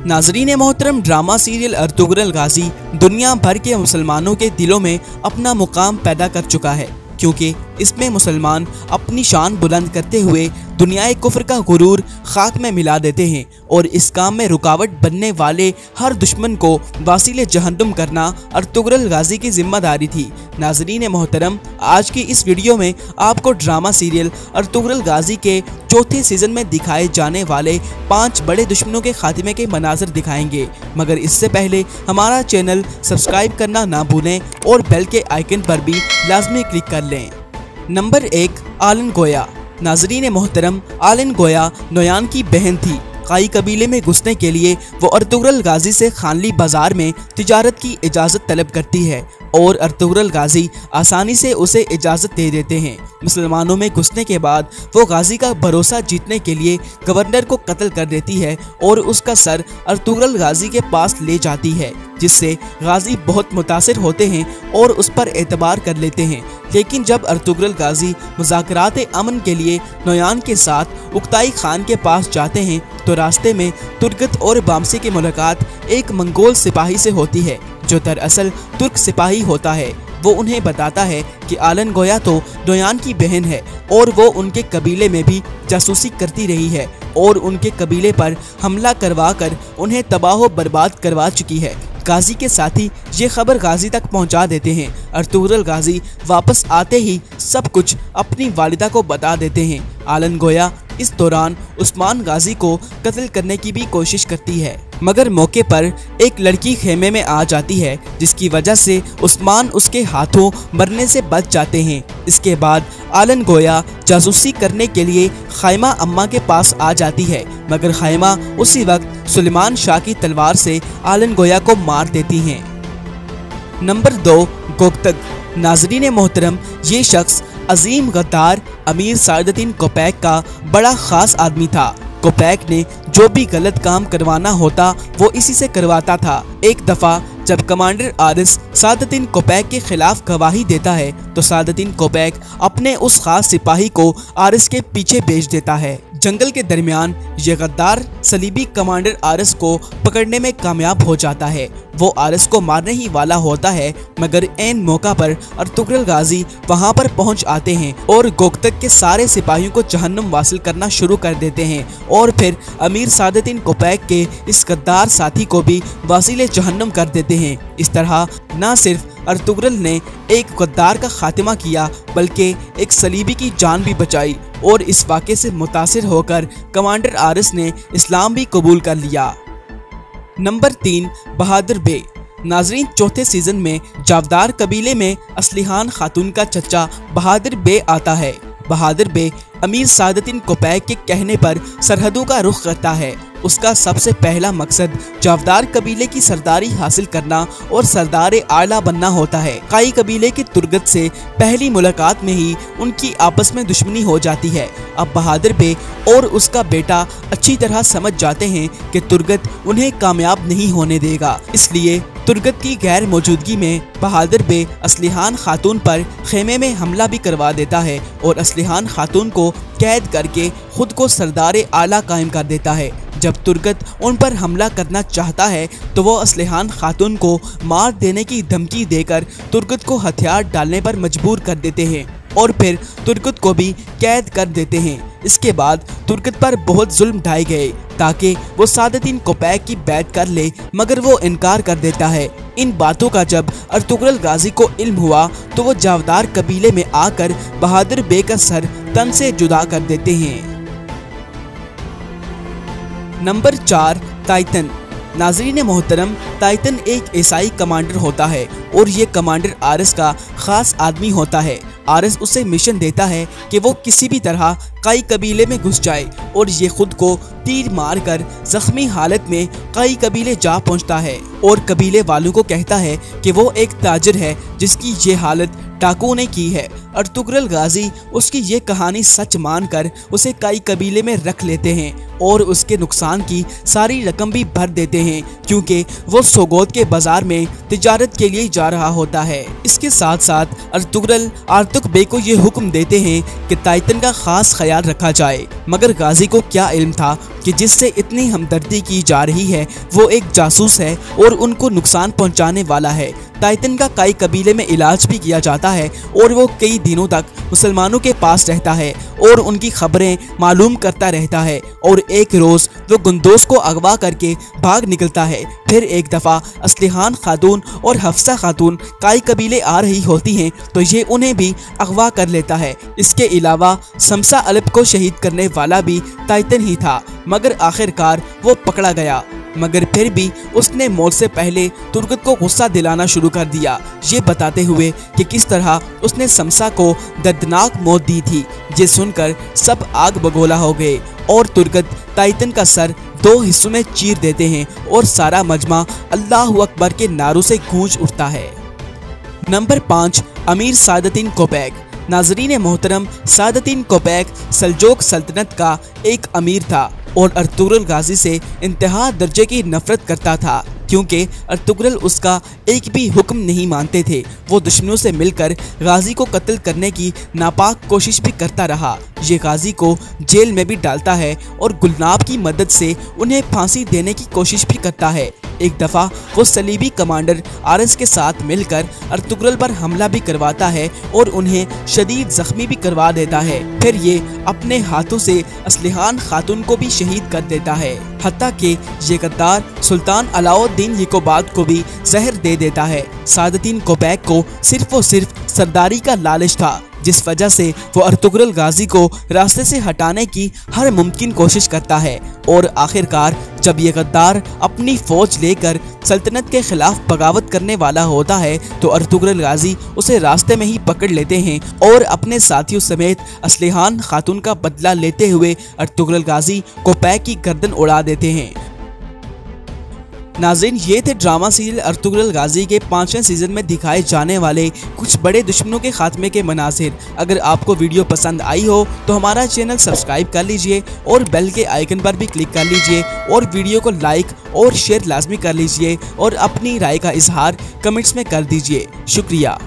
नाजरीन मोहतरम, drama serial Ertugrul गाजी दुनिया भर के मुसलमानों के दिलों में अपना मुकाम पैदा कर चुका है, क्योंकि इसमें मुसलमान अपनी शान बुलंद करते हुए दुनियाए कुफ्र का गुरूर खाक में मिला देते हैं और इस काम में रुकावट बनने वाले हर दुश्मन को वासिले जहन्नुम करना अर्तुगरुल गाजी की जिम्मेदारी थी। नाजरीन मोहतरम, आज की इस वीडियो में आपको ड्रामा सीरियल अर्तुगरुल गाजी के चौथे सीजन में दिखाए जाने वाले 5 बड़े दुश्मनों के खात्मे के मनाज़र दिखाएंगे, मगर इससे पहले हमारा चैनल सब्सक्राइब करना ना भूलें और बेल के आइकन पर भी लाजमी क्लिक कर लें। नंबर 1, आलन गोया। नाजरीन मोहतरम, आलन गोया नोयान की बहन थी। काई कबीले में घुसने के लिए वो अर्तुगरुल गाजी से खानली बाजार में तिजारत की इजाज़त तलब करती है और अर्तुगरुल गाजी आसानी से उसे इजाज़त दे देते हैं। मुसलमानों में घुसने के बाद वो गाजी का भरोसा जीतने के लिए गवर्नर को कत्ल कर देती है और उसका सर अर्तुगरुल गाजी के पास ले जाती है, जिससे गाजी बहुत मुतासिर होते हैं और उस पर एतबार कर लेते हैं। लेकिन जब अर्तुगरुल गाजी मुज़ाकरात अमन के लिए नोयान के साथ उक्ताई खान के पास जाते हैं तो रास्ते में तुर्गत और बामसी की मुलाकात एक मंगोल सिपाही से होती है, जो दरअसल तुर्क सिपाही होता है। वो उन्हें बताता है कि आलन गोया तो नोयान की बहन है और वो उनके कबीले में भी जासूसी करती रही है और उनके कबीले पर हमला करवा कर उन्हें तबाह बर्बाद करवा चुकी है। गाजी के साथी ये खबर गाजी तक पहुंचा देते हैं। अर्तुगरुल गाजी वापस आते ही सब कुछ अपनी वालिदा को बता देते हैं। आलन गोया इस दौरान उस्मान गाजी को कत्ल करने की भी कोशिश करती है, मगर मौके पर एक लड़की खेमे में आ जाती है, जिसकी वजह से उस्मान उसके हाथों मरने से बच जाते हैं। इसके बाद आलन गोया जासूसी करने के लिए खैमा अम्मा के पास आ जाती है, मगर खैमा उसी वक्त सुलेमान शाह की तलवार से आलन गोया को मार देती हैं। नंबर 2, गोक्तक। नाजरीन मोहतरम, ये शख्स अजीम गद्दार अमीर सादुद्दीन कोपैक का बड़ा ख़ास आदमी था। कोपैक ने जो भी गलत काम करवाना होता वो इसी से करवाता था। एक दफ़ा जब कमांडर आरिस सादुद्दीन कोपैक के खिलाफ गवाही देता है तो सादुद्दीन कोपैक अपने उस खास सिपाही को आरिस के पीछे भेज देता है। जंगल के दरमियान ये गद्दार सलीबी कमांडर आरिस को पकड़ने में कामयाब हो जाता है। वो आरिस को मारने ही वाला होता है, मगर ऐन मौका पर अर्तुगरुल गाजी वहां पर पहुंच आते हैं और गोक्तक के सारे सिपाहियों को जहन्नुम वासिल करना शुरू कर देते हैं और फिर अमीर सादुद्दीन कोपैक के इस गद्दार साथी को भी वासिले जहन्नुम कर देते हैं। इस तरह न सिर्फ अर्तुगरुल ने एक गद्दार का खात्मा किया, बल्कि एक सलीबी की जान भी बचाई और इस वाक़े से मुतासिर होकर कमांडर आरिस ने इस्लाम भी कबूल कर लिया। नंबर 3, बहादुर बे। नाजरीन, चौथे सीजन में जावदार कबीले में असलिहान खातून का चचा बहादुर बे आता है। बहादुर बे अमीर सादुद्दीन कोपैक के कहने पर सरहदों का रुख करता है। उसका सबसे पहला मकसद जावदार कबीले की सरदारी हासिल करना और सरदार आला बनना होता है। काई कबीले के तुर्गत से पहली मुलाकात में ही उनकी आपस में दुश्मनी हो जाती है। अब बहादुर बे और उसका बेटा अच्छी तरह समझ जाते हैं कि तुर्गत उन्हें कामयाब नहीं होने देगा, इसलिए तुर्गत की गैर मौजूदगी में बहादुर बे असलिहान खातून पर खेमे में हमला भी करवा देता है और असलिहान खातून को कैद करके खुद को सरदार आला कायम कर देता है। जब तुर्गत उन पर हमला करना चाहता है तो वो असलिहान खातून को मार देने की धमकी देकर तुर्गत को हथियार डालने पर मजबूर कर देते हैं और फिर तुर्गत को भी कैद कर देते हैं। इसके बाद तुर्गत पर बहुत जुल्म ढाए गए ताकि वो सादुद्दीन कोपैक की बैत कर ले, मगर वो इनकार कर देता है। इन बातों का जब अर्तुगरुल गाजी को इल्म हुआ तो वो जावदार कबीले में आकर बहादुर बे का सर तन से जुदा कर देते हैं। Number 4, Titan. नाजरीन मोहतरम, टाइटन एक ईसाई कमांडर होता है और ये कमांडर आरिस का खास आदमी होता है। आरिस उसे मिशन देता है कि वो किसी भी तरह काई कबीले में घुस जाए और ये खुद को तीर मारकर जख्मी हालत में काई कबीले जा पहुंचता है और कबीले वालों को कहता है कि वो एक ताजिर है जिसकी ये हालत डाकुओं ने की है। अर्तुगरुल गाजी उसकी ये कहानी सच मानकर उसे काई कबीले में रख लेते हैं और उसके नुकसान की सारी रकम भी भर देते हैं, क्योंकि वो सोगोद के बाजार में तिजारत के लिए जा रहा होता है। इसके साथ साथ अर्तुगरुल आर्तुक बे को ये हुक्म देते हैं कि टाइटन का खास ख्याल रखा जाए, मगर गाजी को क्या इल्म था कि जिससे इतनी हमदर्दी की जा रही है वो एक जासूस है और उनको नुकसान पहुंचाने वाला है। टाइटन का कई कबीले में इलाज भी किया जाता है और वो कई दिनों तक मुसलमानों के पास रहता है और उनकी खबरें मालूम करता रहता है। और एक रोज़ वो गुंदोस को अगवा करके भाग निकलता है। फिर एक दफ़ा असलिहान खातून और हफ्सा खातून कई कबीले आ रही होती हैं तो ये उन्हें भी अगवा कर लेता है। इसके अलावा समसा अलप को शहीद करने वाला भी टाइटन ही था, मगर आखिरकार वो पकड़ा गया। मगर फिर भी उसने मौत से पहले तुर्गत को गुस्सा दिलाना शुरू कर दिया, ये बताते हुए कि किस तरह उसने समसा को दर्दनाक मौत दी थी। ये सुनकर सब आग बगोला हो गए और तुर्गत टाइटन का सर 2 हिस्सों में चीर देते हैं और सारा मजमा अल्लाहु अकबर के नारों से गूंज उठता है। नंबर 5, अमीर सादतीन कोपैक। नाजरीन मोहतरम, सादतीन कोपैक सल्जोक सल्तनत का एक अमीर था और अर्तुगरुल गाजी से इंतहा दर्जे की नफरत करता था, क्योंकि अर्तुगरुल उसका एक भी हुक्म नहीं मानते थे। वो दुश्मनों से मिलकर गाजी को कत्ल करने की नापाक कोशिश भी करता रहा। ये गाजी को जेल में भी डालता है और गुलनाब की मदद से उन्हें फांसी देने की कोशिश भी करता है। एक दफ़ा वो सलीबी कमांडर आरस के साथ मिलकर अर्तुगरुल पर हमला भी करवाता है और उन्हें शदीद जख्मी भी करवा देता है। फिर ये अपने हाथों से असलिहान खातून को भी शहीद कर देता है। हत्ता कि ये गद्दार सुल्तान अलाउद्दीन याकोबाद को भी जहर दे देता है। सादतीन कोपैक को सिर्फ और सिर्फ सरदारी का लालच था, जिस वजह से वो अर्तुगरुल गाजी को रास्ते से हटाने की हर मुमकिन कोशिश करता है। और आखिरकार जब ये गद्दार अपनी फौज लेकर सल्तनत के खिलाफ बगावत करने वाला होता है तो अर्तुगरुल गाजी उसे रास्ते में ही पकड़ लेते हैं और अपने साथियों समेत असलिहान खातून का बदला लेते हुए अर्तुगरुल गाजी कोपैक की गर्दन उड़ा देते हैं। नाज़रीन, ये थे ड्रामा सीरियल अर्तुगरुल गाजी के 5वें सीजन में दिखाए जाने वाले कुछ बड़े दुश्मनों के खात्मे के मनाज़िर। अगर आपको वीडियो पसंद आई हो तो हमारा चैनल सब्सक्राइब कर लीजिए और बेल के आइकन पर भी क्लिक कर लीजिए और वीडियो को लाइक और शेयर लाजमी कर लीजिए और अपनी राय का इजहार कमेंट्स में कर दीजिए। शुक्रिया।